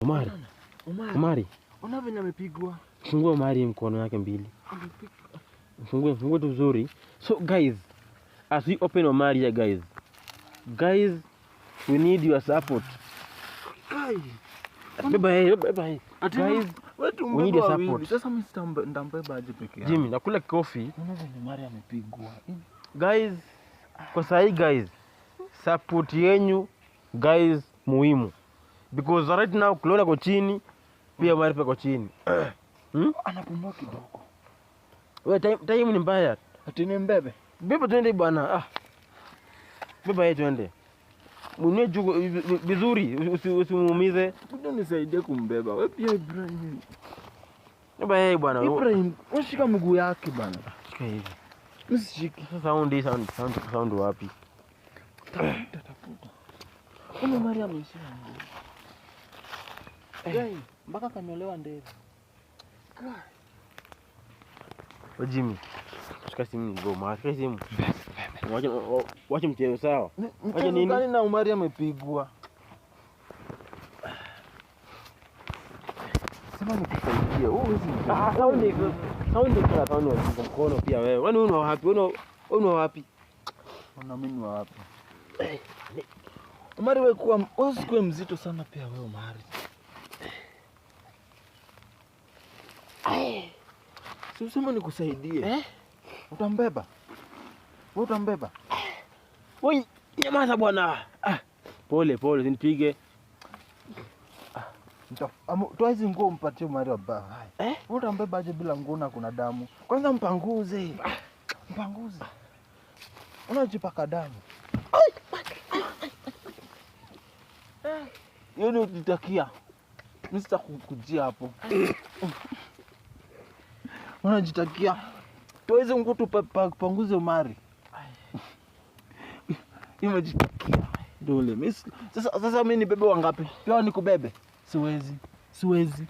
Omari. Ona venye amepigwa. Fungua Omari mkono yake mbili. Fungua tu vizuri. So guys, as we open Omari here guys, we need your support. Bye. Guys, we need your support. Sasa mimi ndambeba aje peke yangu. Jimmy, nakula coffee. Ona venye Omari amepigwa. Guys, kwa sahi guys, support yenyu guys muhimu. Because right now Klona kwa chini, pia Omari pia kwa chini. Anapumua kidogo. Wewe time ni mbaya. Ati ni mbebe. Beba twende bwana. Beba yetu twende. Mwenye jugo vizuri usimuumize. Mbona nisaidie kumbeba? Wewe pia Ibrahim. Beba yeye bwana. Ibrahim, ushika mguu yake bwana. Shika hivi. Usishike. Sound wapi? Tafuta. Kama Maria ameisha nguo. Hey, mpaka kanyolewa ndevu. Jimmy. Shika simu ngoma. Shika simu. Wacha mchezo sawa. Wacha nini? Gani na Omari amepigwa. Sema nikusaidie. Wewe hizi. Sound wa mkono pia wewe. Wewe una wapi? Una wapi? Una mimi wapi? Omari wewe kuwa usikue mzito sana pia wewe Omari. Si usema nikusaidie. Utambeba? Wewe utambeba? Wewe nyamaza bwana. Pole usinipige. Toa hizi nguo umpatie Omari wa baba. Wewe utambeba aje bila nguo na kuna damu? Kwanza mpanguze. Mpanguze. Unajipaka damu. Yoni ukitakia. Mimi sitakukujia hapo. Unajitakia. Toa hizo nguo tupanguze Omari. Imejitakia. Dole. Mimi sasa mimi nibebe wangapi? Pia nikubebe. Siwezi.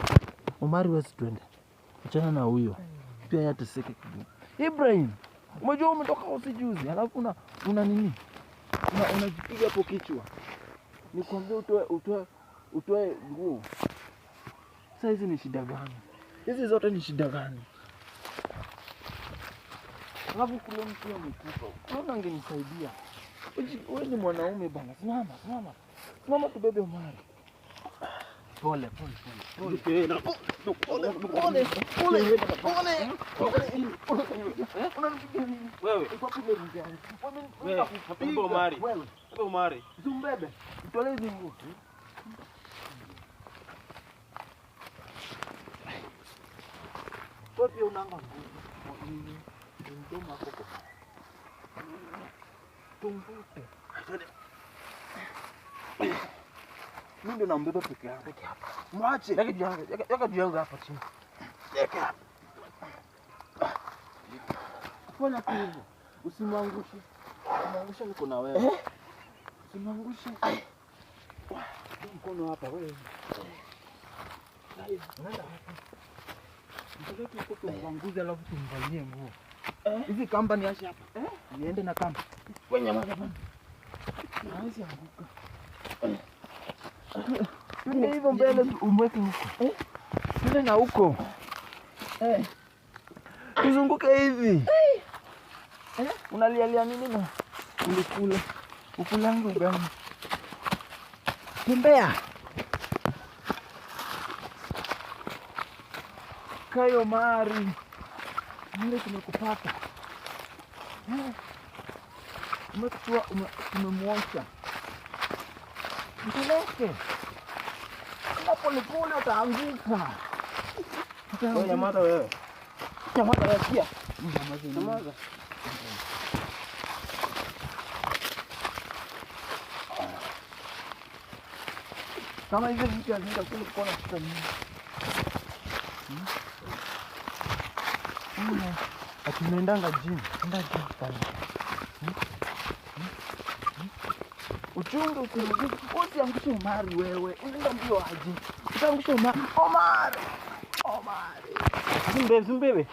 Omari wewe twende. Achana na huyo. Pia yateseke kidogo. Ibrahim, umejua umetoka usijuzi, alafu una nini? Unajipiga hapo kichwa. Nikwambia utoe nguo. Sasa hizi ni shida gani? Hizi zote ni shida gani? Alafu kule mtu amekufa. Unaona angenisaidia. Wewe ni mwanaume bana. Simama tubebe Omari. Pole. Wewe, Omari. Zumbebe. Mtolee zingu. Kwa pia unanga nguvu. Ndio makoko. Tumbute. Mimi ndo nambeba peke yangu hapa. Mwache. Yaka juu hapa chini. Yaka hapa. Fanya hivyo. Usimwangushe. Usimwangushe niko na wewe. Usimwangushe. Mkono hapa wewe. Unaenda hapa. Mtoto yuko kumwanguza alafu tumvalie nguo. Hizi kamba ni acha hapa. Niende na kamba. Wewe nyamaza bwana. Hawezi anguka. Ndio hivyo mbele umweke huko. Nenda na huko. Tuzunguke hivi. Unalialia nini na ulikula? Ukulangu gani? Tembea. Kayo Omari. Nile tumekupata. Umemwosha. Mpeleke. Kama polepole utaanguka. Wewe nyamaza wewe. Nyamaza wewe pia. Nyamaza. Kama hivi vitu hazina kule kuona kitu nini. Atunaendanga gym. Enda gym sana. Uchunge usiangushe Omari wewe. Unaenda mbio aje. Utaangusha Omari. Zimbebe.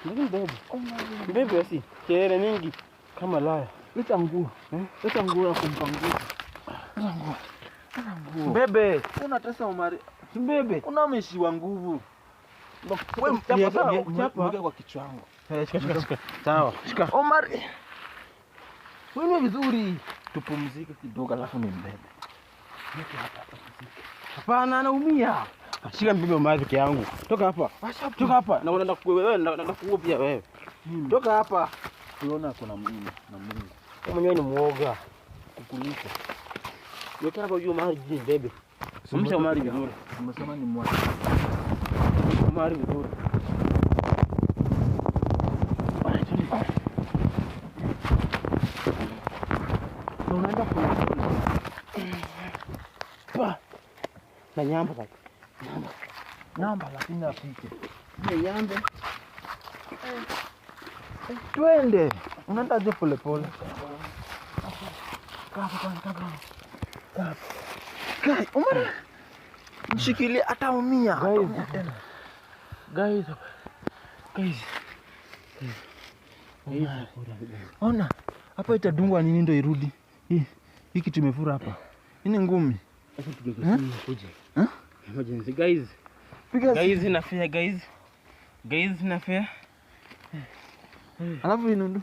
Mbebe basi. Kelele mingi kama laya. Leta nguo. Leta nguo ya kumpanguza. Leta nguo. Mbebe. Unatesa Omari. Mbebe. Unameishiwa nguvu. Wewe mchapa kwa kichwa changu. Shika. Sawa. Shika. Omar. Wewe vizuri. Tupumzike kidogo alafu nimbebe. Hapana, anaumia. Shika mbebe Omar peke yangu. Toka hapa. Toka hapa. Na unaenda wewe na kuua pia wewe. Toka hapa. Tuona kuna mimi na Mungu. Wewe mwenyewe ni muoga kukuliko. Weka hapa juu Omar jini bebe. Umsha Omar vizuri. Umesema ni mwana. Omar vizuri. Unaenda pa na nyamba basi. Namba lakini afike. Nyambe. Twende. Unaenda aje pole pole. Kai, Omar. Mshikilie ataumia. Guys. Ona. Hapa itadungwa nini ndio irudi? Hii kitu imefura hapa. Hii ni ngumi. Sasa tugekuje. Emergency guys. Guys inafia guys. Guys inafia. Alafu inundu.